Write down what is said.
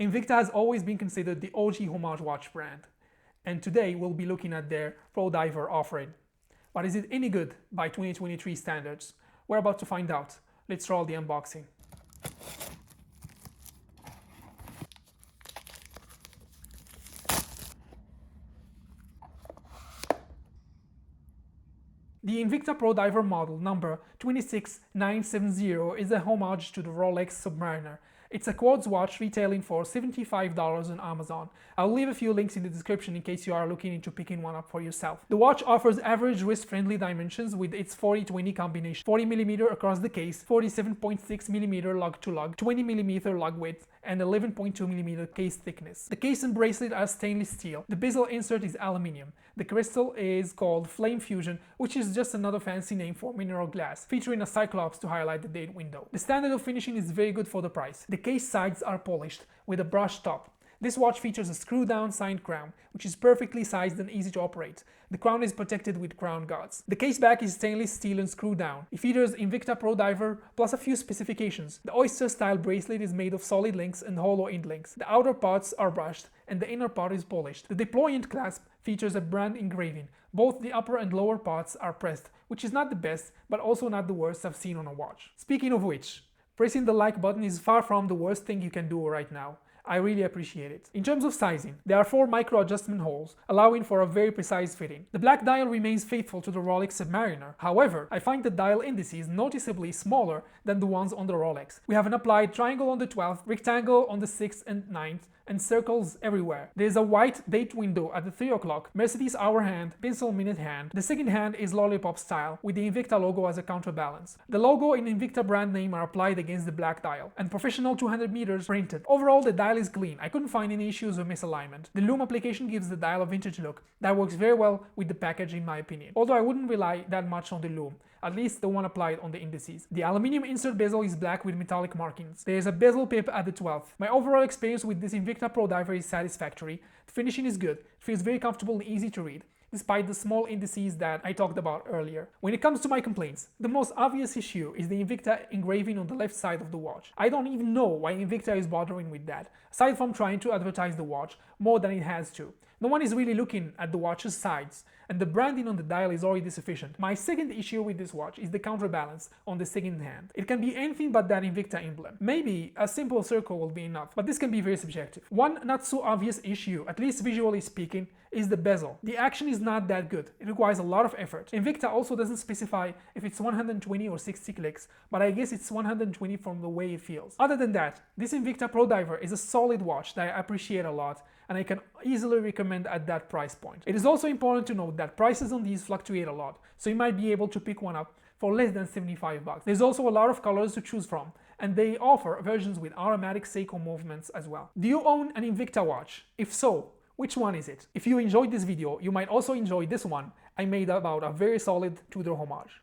Invicta has always been considered the OG Homage watch brand, and today we'll be looking at their Pro Diver offering. But is it any good by 2023 standards? We're about to find out. Let's roll the unboxing. The Invicta Pro Diver model number 26970 is a homage to the Rolex Submariner. It's a quartz watch retailing for $75 on Amazon. I'll leave a few links in the description in case you are looking into picking one up for yourself. The watch offers average wrist-friendly dimensions with its 40-20 combination, 40mm across the case, 47.6mm lug-to-lug, 20mm lug width, and 11.2mm case thickness. The case and bracelet are stainless steel. The bezel insert is aluminium. The crystal is called Flame Fusion, which is just another fancy name for mineral glass, featuring a cyclops to highlight the date window. The standard of finishing is very good for the price. The case sides are polished with a brushed top. This watch features a screw-down signed crown, which is perfectly sized and easy to operate. The crown is protected with crown guards. The case back is stainless steel and screwed down. It features Invicta Pro Diver plus a few specifications. The oyster-style bracelet is made of solid links and hollow end links. The outer parts are brushed and the inner part is polished. The deployant clasp features a brand engraving. Both the upper and lower parts are pressed, which is not the best, but also not the worst I've seen on a watch. Speaking of which, pressing the like button is far from the worst thing you can do right now. I really appreciate it. In terms of sizing, there are 4 micro adjustment holes, allowing for a very precise fitting. The black dial remains faithful to the Rolex Submariner. However, I find the dial indices noticeably smaller than the ones on the Rolex. We have an applied triangle on the 12th, rectangle on the 6th and 9th, and circles everywhere. There is a white date window at the 3 o'clock, Mercedes hour hand, pencil minute hand. The second hand is lollipop style, with the Invicta logo as a counterbalance. The logo and Invicta brand name are applied against the black dial, and professional 200 meters printed. Overall, the dial is clean. I couldn't find any issues or misalignment. The lume application gives the dial a vintage look that works very well with the package in my opinion, although I wouldn't rely that much on the lume, at least the one applied on the indices. The aluminium insert bezel is black with metallic markings. There is a bezel pip at the 12th. My overall experience with this Invicta Pro Diver is satisfactory. The finishing is good. It feels very comfortable and easy to read, despite the small indices that I talked about earlier. When it comes to my complaints, the most obvious issue is the Invicta engraving on the left side of the watch. I don't even know why Invicta is bothering with that, aside from trying to advertise the watch more than it has to. No one is really looking at the watch's sides, and the branding on the dial is already sufficient. My second issue with this watch is the counterbalance on the second hand. It can be anything but that Invicta emblem. Maybe a simple circle will be enough, but this can be very subjective. One not so obvious issue, at least visually speaking, is the bezel. The action is not that good. It requires a lot of effort. Invicta also doesn't specify if it's 120 or 60 clicks, but I guess it's 120 from the way it feels. Other than that, this Invicta Pro Diver is a solid watch that I appreciate a lot, and I can easily recommend at that price point. It is also important to note that prices on these fluctuate a lot, so you might be able to pick one up for less than 75 bucks. There's also a lot of colors to choose from, and they offer versions with automatic Seiko movements as well. Do you own an Invicta watch? If so, which one is it? If you enjoyed this video, you might also enjoy this one I made about a very solid Tudor homage.